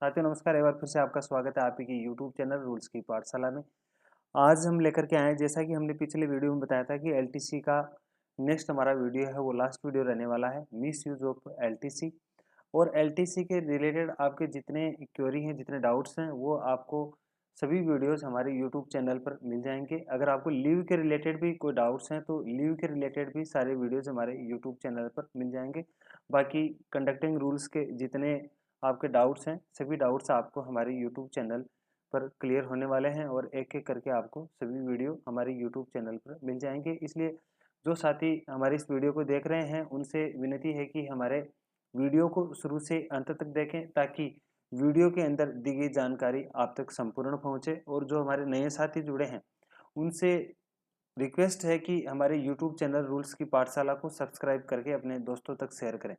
साथियों नमस्कार। एक बार फिर से आपका स्वागत है आपके यूट्यूब चैनल रूल्स की पाठशाला में। आज हम लेकर के आए हैं, जैसा कि हमने पिछले वीडियो में बताया था कि एलटीसी का नेक्स्ट हमारा वीडियो है वो लास्ट वीडियो रहने वाला है, मिस यूज ऑफ एलटीसी। और एलटीसी के रिलेटेड आपके जितने क्वेरी हैं, जितने डाउट्स हैं, वो आपको सभी वीडियोस हमारे यूट्यूब चैनल पर मिल जाएंगे। अगर आपको लीव के रिलेटेड भी कोई डाउट्स हैं तो लीव के रिलेटेड भी सारे वीडियोस हमारे यूट्यूब चैनल पर मिल जाएंगे। बाकी कंडक्टिंग रूल्स के जितने आपके डाउट्स हैं, सभी डाउट्स आपको हमारे यूट्यूब चैनल पर क्लियर होने वाले हैं और एक एक करके आपको सभी वीडियो हमारे यूट्यूब चैनल पर मिल जाएंगे। इसलिए जो साथी हमारे इस वीडियो को देख रहे हैं उनसे विनती है कि हमारे वीडियो को शुरू से अंत तक देखें, ताकि वीडियो के अंदर दी गई जानकारी आप तक संपूर्ण पहुंचे। और जो हमारे नए साथी जुड़े हैं उनसे रिक्वेस्ट है कि हमारे यूट्यूब चैनल रूल्स की पाठशाला को सब्सक्राइब करके अपने दोस्तों तक शेयर करें।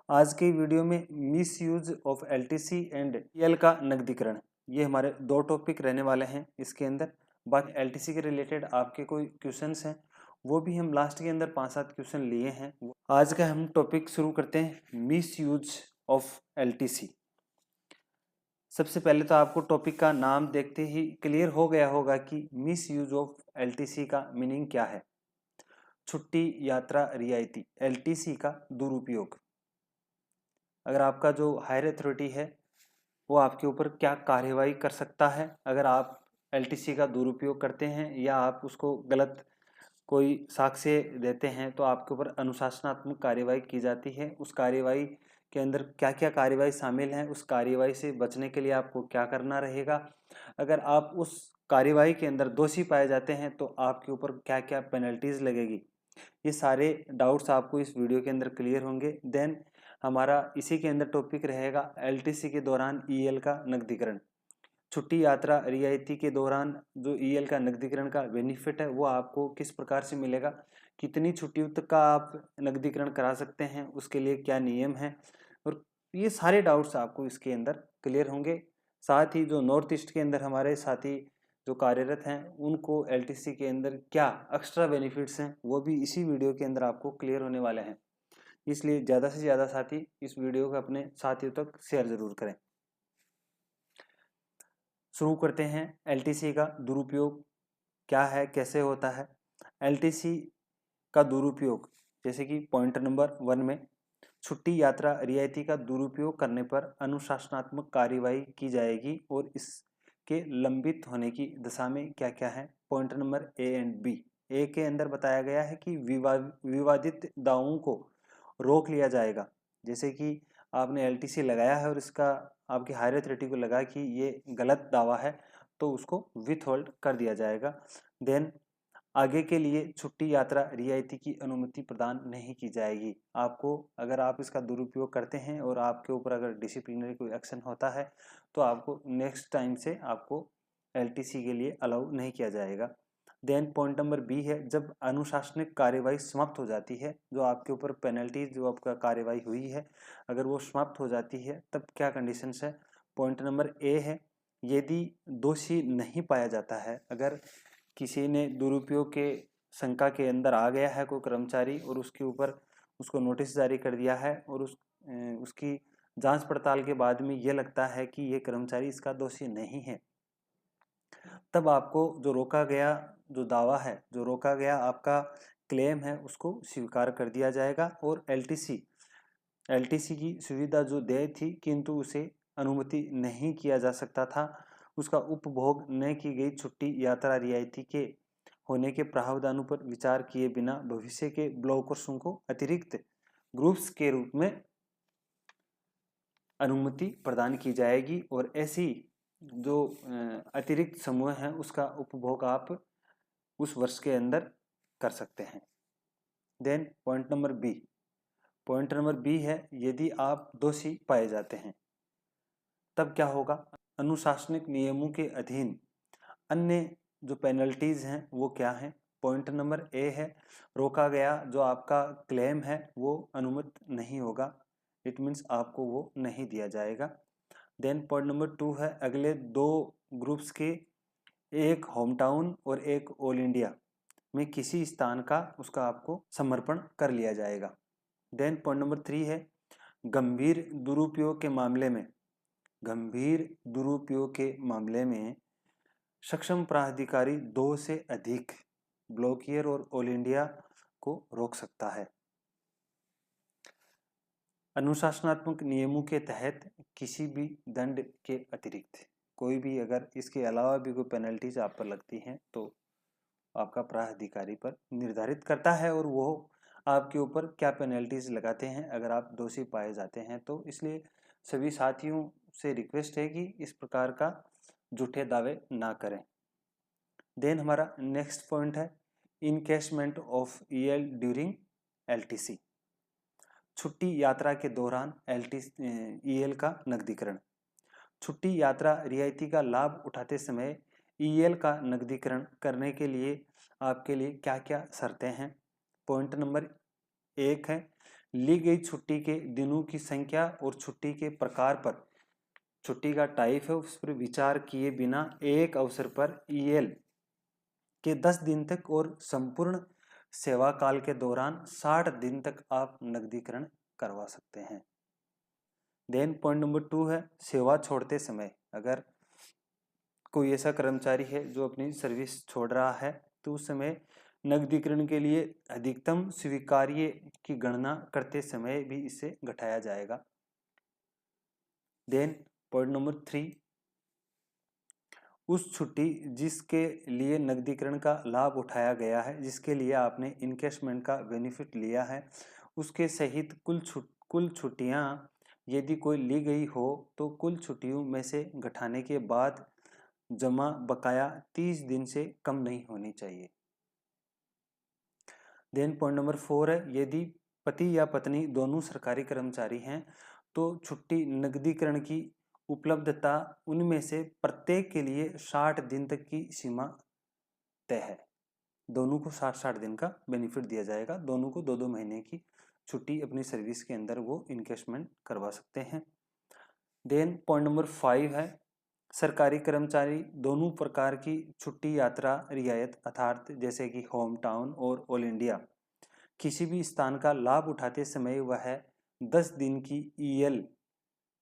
आज के वीडियो में miss use of LTC and EL का नकदीकरण, ये हमारे दो टॉपिक रहने वाले हैं इसके अंदर। बाकी एलटीसी के रिलेटेड आपके कोई क्वेश्चंस हैं वो भी हम लास्ट के अंदर 5-7 क्वेश्चन लिए हैं। आज का हम टॉपिक शुरू करते हैं, मिस यूज ऑफ एलटीसी। सबसे पहले तो आपको टॉपिक का नाम देखते ही क्लियर हो गया होगा कि मिस यूज ऑफ एलटीसी का मीनिंग क्या है। छुट्टी, यात्रा, रियायती, एलटीसी का दुरुपयोग। अगर आपका जो हायर अथॉरिटी है वो आपके ऊपर क्या कार्यवाही कर सकता है अगर आप एलटीसी का दुरुपयोग करते हैं या आप उसको गलत कोई साक्ष्य देते हैं, तो आपके ऊपर अनुशासनात्मक कार्यवाही की जाती है। उस कार्यवाही के अंदर क्या क्या कार्यवाही शामिल है, उस कार्यवाही से बचने के लिए आपको क्या करना रहेगा, अगर आप उस कार्यवाही के अंदर दोषी पाए जाते हैं तो आपके ऊपर क्या क्या पेनल्टीज लगेगी, ये सारे डाउट्स आपको इस वीडियो के अंदर क्लियर होंगे। देन हमारा इसी के अंदर टॉपिक रहेगा एलटीसी के दौरान ईएल का नकदीकरण। छुट्टी, यात्रा, रियायती के दौरान जो ईएल का नकदीकरण का बेनिफिट है वो आपको किस प्रकार से मिलेगा, कितनी छुट्टियों तक का आप नकदीकरण करा सकते हैं, उसके लिए क्या नियम है, और ये सारे डाउट्स आपको इसके अंदर क्लियर होंगे। साथ ही जो नॉर्थ ईस्ट के अंदर हमारे साथी जो कार्यरत हैं उनको एलटीसी के अंदर क्या एक्स्ट्रा बेनिफिट्स हैं वो भी इसी वीडियो के अंदर आपको क्लियर होने वाले हैं। इसलिए ज़्यादा से ज़्यादा साथी इस वीडियो को अपने साथियों तक शेयर जरूर करें। शुरू करते हैं, एलटीसी का दुरुपयोग क्या है, कैसे होता है। एलटीसी का दुरुपयोग, जैसे कि पॉइंट नंबर 1 में छुट्टी, यात्रा, रियायती का दुरुपयोग करने पर अनुशासनात्मक कार्यवाही की जाएगी और इसके लंबित होने की दशा में क्या क्या है। Point number A and B. ए के अंदर बताया गया है कि विवादित दावों को रोक लिया जाएगा। जैसे कि आपने एलटीसी लगाया है और इसका आपकी हायर अथॉरिटी को लगा कि ये गलत दावा है तो उसको विथ होल्ड कर दिया जाएगा। देन आगे के लिए छुट्टी, यात्रा, रियायती की अनुमति प्रदान नहीं की जाएगी। आपको अगर आप इसका दुरुपयोग करते हैं और आपके ऊपर अगर डिसिप्लिनरी कोई एक्शन होता है तो आपको नेक्स्ट टाइम से आपको एलटीसी के लिए अलाउ नहीं किया जाएगा। देन पॉइंट नंबर बी है, जब अनुशासनिक कार्यवाही समाप्त हो जाती है, जो आपके ऊपर पेनल्टी जो आपका कार्यवाही हुई है अगर वो समाप्त हो जाती है तब क्या कंडीशंस है। पॉइंट नंबर ए है, यदि दोषी नहीं पाया जाता है, अगर किसी ने दुरुपयोग के शंका के अंदर आ गया है कोई कर्मचारी और उसके ऊपर उसको नोटिस जारी कर दिया है और उसकी जांच पड़ताल के बाद में ये लगता है कि ये कर्मचारी इसका दोषी नहीं है, तब आपको जो रोका गया जो दावा है, जो रोका गया आपका क्लेम है, उसको स्वीकार कर दिया जाएगा और एलटीसी की सुविधा जो दे थी किंतु उसे अनुमति नहीं किया जा सकता था, उसका उपभोग न की गई छुट्टी, यात्रा, रियायती के होने के प्रावधानों पर विचार किए बिना भविष्य के ब्लॉकर्सों को अतिरिक्त ग्रुप्स के रूप में अनुमति प्रदान की जाएगी और ऐसी जो अतिरिक्त समूह है उसका उपभोग आप उस वर्ष के अंदर कर सकते हैं। Then point number B. Point number B है, यदि आप दोषी पाए जाते हैं तब क्या होगा। अनुशासनिक नियमों के अधीन अन्य जो पेनल्टीज हैं वो क्या हैं। पॉइंट नंबर ए है, रोका गया जो आपका क्लेम है वो अनुमत नहीं होगा, इट मीन्स आपको वो नहीं दिया जाएगा। देन पॉइंट नंबर 2 है, अगले दो ग्रुप्स के एक होम टाउन और एक ऑल इंडिया में किसी स्थान का उसका आपको समर्पण कर लिया जाएगा। देन पॉइंट नंबर 3 है, गंभीर दुरुपयोग के मामले में सक्षम प्राधिकारी 2 से अधिक ब्लॉक ईयर और ऑल इंडिया को रोक सकता है। अनुशासनात्मक नियमों के तहत किसी भी दंड के अतिरिक्त कोई भी अगर इसके अलावा भी कोई पेनल्टीज आप पर लगती हैं तो आपका प्राधिकारी पर निर्धारित करता है और वो आपके ऊपर क्या पेनल्टीज लगाते हैं अगर आप दोषी पाए जाते हैं। तो इसलिए सभी साथियों से रिक्वेस्ट है कि इस प्रकार का झूठे दावे ना करें। देन हमारा नेक्स्ट पॉइंट है encashment of EL during LTC. छुट्टी यात्रा के दौरान ईएल का नकदीकरण। छुट्टी यात्रा रियायती का लाभ उठाते समय ईएल का नकदीकरण करने के लिए आपके लिए क्या क्या शर्तें हैं। पॉइंट नंबर 1 है ली गई छुट्टी के दिनों की संख्या और छुट्टी के प्रकार पर, छुट्टी का टाइप है उस पर विचार किए बिना एक अवसर पर ईएल के 10 दिन तक और संपूर्ण सेवा काल के दौरान 60 दिन तक आप नकदीकरण करवा सकते हैं। देन पॉइंट नंबर 2 है सेवा छोड़ते समय अगर कोई ऐसा कर्मचारी है जो अपनी सर्विस छोड़ रहा है तो उस समय नकदीकरण के लिए अधिकतम स्वीकार्य की गणना करते समय भी इसे घटाया जाएगा। देन पॉइंट नंबर 3 उस छुट्टी जिसके लिए नकदीकरण का लाभ उठाया गया है, जिसके लिए आपने इनकैशमेंट का बेनिफिट लिया है, उसके सहित कुल छुट्टियां यदि कोई ली गई हो तो कुल छुट्टियों में से घटाने के बाद जमा बकाया 30 दिन से कम नहीं होनी चाहिए। देन पॉइंट नंबर 4 है यदि पति या पत्नी दोनों सरकारी कर्मचारी हैं तो छुट्टी नकदीकरण की उपलब्धता उनमें से प्रत्येक के लिए 60 दिन तक की सीमा तय है। दोनों को 60 दिन का बेनिफिट दिया जाएगा। दोनों को 2-2 महीने की छुट्टी अपनी सर्विस के अंदर वो इनकैशमेंट करवा सकते हैं। देन पॉइंट नंबर 5 है सरकारी कर्मचारी दोनों प्रकार की छुट्टी यात्रा रियायत अर्थात जैसे कि होम टाउन और ऑल इंडिया किसी भी स्थान का लाभ उठाते समय वह 10 दिन की ईएल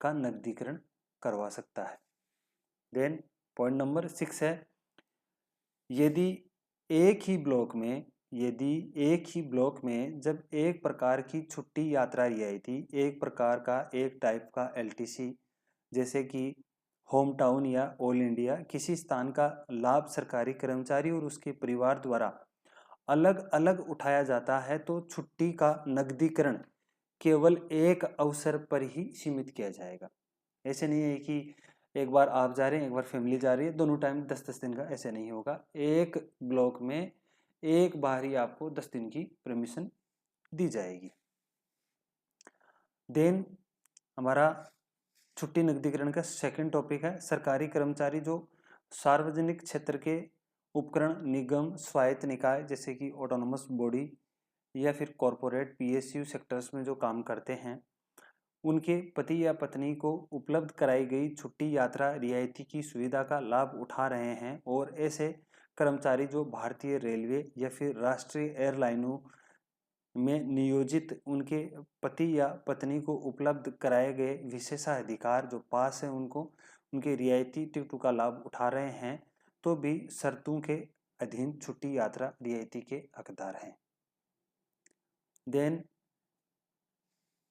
का नकदीकरण करवा सकता है। देन पॉइंट नंबर 6 है यदि एक ही ब्लॉक में जब एक प्रकार की छुट्टी यात्रा रियायती एक प्रकार का एक टाइप का एलटीसी जैसे कि होम टाउन या ऑल इंडिया किसी स्थान का लाभ सरकारी कर्मचारी और उसके परिवार द्वारा अलग अलग उठाया जाता है तो छुट्टी का नकदीकरण केवल एक अवसर पर ही सीमित किया जाएगा। ऐसे नहीं है कि एक बार आप जा रहे हैं एक बार फैमिली जा रही है दोनों टाइम 10-10 दिन का, ऐसे नहीं होगा। एक ब्लॉक में एक बार ही आपको 10 दिन की परमिशन दी जाएगी। देन हमारा छुट्टी नकदीकरण का सेकंड टॉपिक है सरकारी कर्मचारी जो सार्वजनिक क्षेत्र के उपकरण निगम स्वायत्त निकाय जैसे कि ऑटोनोमस बॉडी या फिर कॉरपोरेट पीएसयू सेक्टर्स में जो काम करते हैं उनके पति या पत्नी को उपलब्ध कराई गई छुट्टी यात्रा रियायती की सुविधा का लाभ उठा रहे हैं और ऐसे कर्मचारी जो भारतीय रेलवे या फिर राष्ट्रीय एयरलाइनों में नियोजित उनके पति या पत्नी को उपलब्ध कराए गए विशेषाधिकार जो पास है उनको उनके रियायती टिकटों का लाभ उठा रहे हैं तो भी शर्तों के अधीन छुट्टी यात्रा रियायती के हकदार हैं। देन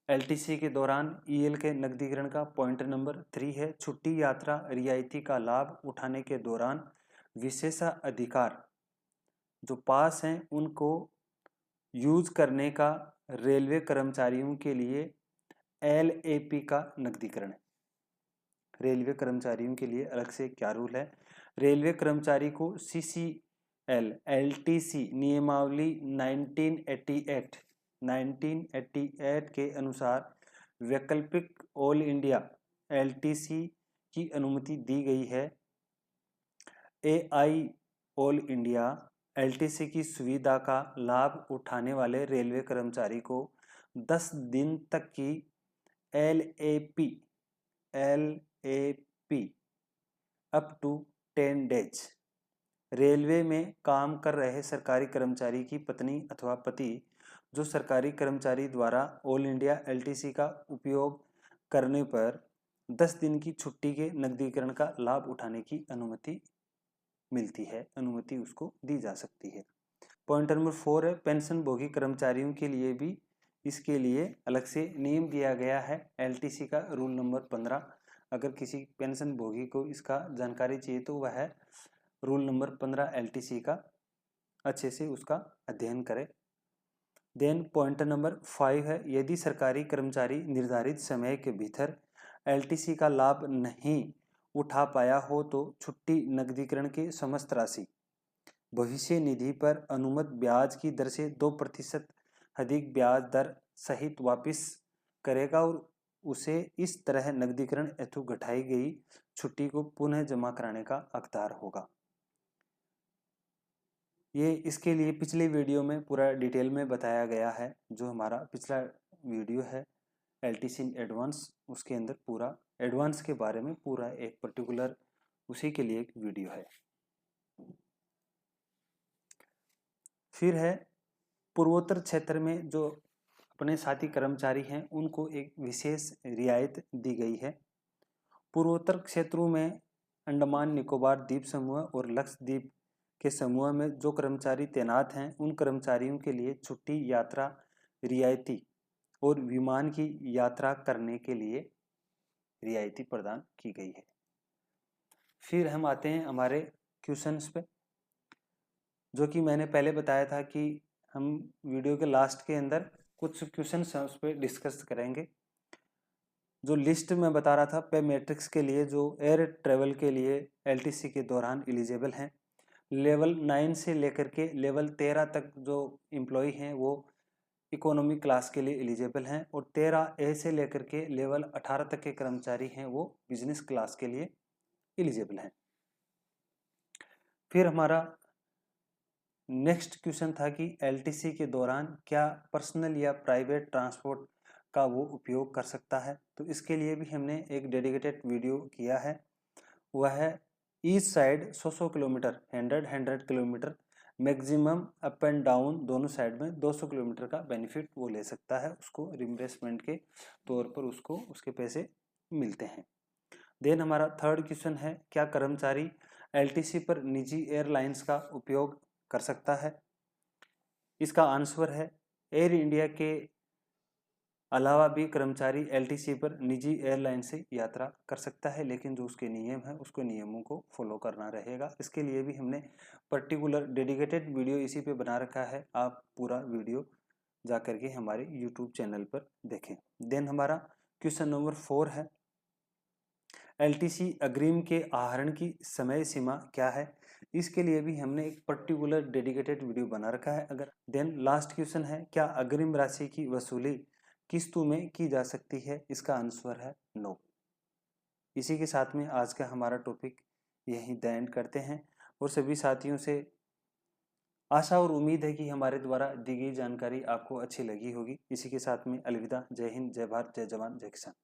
एलटीसी के दौरान ईएल के नकदीकरण का पॉइंट नंबर 3 है छुट्टी यात्रा रियायती का लाभ उठाने के दौरान विशेषाधिकार जो पास हैं उनको यूज करने का रेलवे कर्मचारियों के लिए एलएपी का नकदीकरण है। रेलवे कर्मचारियों के लिए अलग से क्या रूल है, रेलवे कर्मचारी को सीसीएल एलटीसी नियमावली 1988 के अनुसार वैकल्पिक ऑल इंडिया एलटीसी की अनुमति दी गई है। एआई ऑल इंडिया एलटीसी की सुविधा का लाभ उठाने वाले रेलवे कर्मचारी को 10 दिन तक की LAP up to 10 days railway में काम कर रहे सरकारी कर्मचारी की पत्नी अथवा पति जो सरकारी कर्मचारी द्वारा ऑल इंडिया एलटीसी का उपयोग करने पर 10 दिन की छुट्टी के नकदीकरण का लाभ उठाने की अनुमति मिलती है, अनुमति उसको दी जा सकती है। पॉइंट नंबर 4 है पेंशन भोगी कर्मचारियों के लिए भी इसके लिए अलग से नियम दिया गया है। एलटीसी का रूल नंबर 15, अगर किसी पेंशन भोगी को इसका जानकारी चाहिए तो वह है रूल नंबर 15 एलटीसी का अच्छे से उसका अध्ययन करें। देन पॉइंट नंबर 5 है यदि सरकारी कर्मचारी निर्धारित समय के भीतर एलटीसी का लाभ नहीं उठा पाया हो तो छुट्टी नकदीकरण की समस्त राशि भविष्य निधि पर अनुमत ब्याज की दर से 2% अधिक ब्याज दर सहित वापस करेगा और उसे इस तरह नकदीकरण हेतु घटाई गई छुट्टी को पुनः जमा कराने का हकदार होगा। ये इसके लिए पिछले वीडियो में पूरा डिटेल में बताया गया है। जो हमारा पिछला वीडियो है एलटीसी एडवांस, उसके अंदर पूरा एडवांस के बारे में पूरा एक पर्टिकुलर उसी के लिए एक वीडियो है। फिर है पूर्वोत्तर क्षेत्र में जो अपने साथी कर्मचारी हैं उनको एक विशेष रियायत दी गई है। पूर्वोत्तर क्षेत्रों में अंडमान निकोबार द्वीप समूह और लक्षद्वीप के समूह में जो कर्मचारी तैनात हैं उन कर्मचारियों के लिए छुट्टी यात्रा रियायती और विमान की यात्रा करने के लिए रियायती प्रदान की गई है। फिर हम आते हैं हमारे क्वेश्चंस पे, जो कि मैंने पहले बताया था कि हम वीडियो के लास्ट के अंदर कुछ क्वेश्चंस उस पर डिस्कस करेंगे। जो लिस्ट में बता रहा था पे मैट्रिक्स के लिए जो एयर ट्रेवल के लिए एलटीसी के दौरान एलिजिबल हैं, लेवल 9 से लेकर के लेवल 13 तक जो एम्प्लॉय हैं वो इकोनॉमी क्लास के लिए एलिजिबल हैं और 13A से लेकर के लेवल 18 तक के कर्मचारी हैं वो बिजनेस क्लास के लिए एलिजिबल हैं। फिर हमारा नेक्स्ट क्वेश्चन था कि एलटीसी के दौरान क्या पर्सनल या प्राइवेट ट्रांसपोर्ट का वो उपयोग कर सकता है, तो इसके लिए भी हमने एक डेडिकेटेड वीडियो किया है। वह है east side 100 kilometre 100 kilometre maximum up and down दोनों साइड में 200 किलोमीटर का बेनिफिट वो ले सकता है, उसको रिम्बर्समेंट के तौर पर उसको उसके पैसे मिलते हैं। देन हमारा थर्ड क्वेश्चन है क्या कर्मचारी एलटीसी पर निजी एयरलाइंस का उपयोग कर सकता है। इसका आंसर है एयर इंडिया के अलावा भी कर्मचारी एलटीसी पर निजी एयरलाइन से यात्रा कर सकता है, लेकिन जो उसके नियम है उसको नियमों को फॉलो करना रहेगा। इसके लिए भी हमने पर्टिकुलर डेडिकेटेड वीडियो इसी पे बना रखा है, आप पूरा वीडियो जा करके हमारे यूट्यूब चैनल पर देखें। देन हमारा क्वेश्चन नंबर 4 है एलटीसी अग्रिम के आहरण की समय सीमा क्या है। इसके लिए भी हमने एक पर्टिकुलर डेडिकेटेड वीडियो बना रखा है। अगर देन लास्ट क्वेश्चन है क्या अग्रिम राशि की वसूली किस्तों में की जा सकती है। इसका आंसर है नो। इसी के साथ में आज का हमारा टॉपिक यहीं द एंड करते हैं और सभी साथियों से आशा और उम्मीद है कि हमारे द्वारा दी गई जानकारी आपको अच्छी लगी होगी। इसी के साथ में अलविदा। जय हिंद, जय भारत, जय जवान, जय किसान।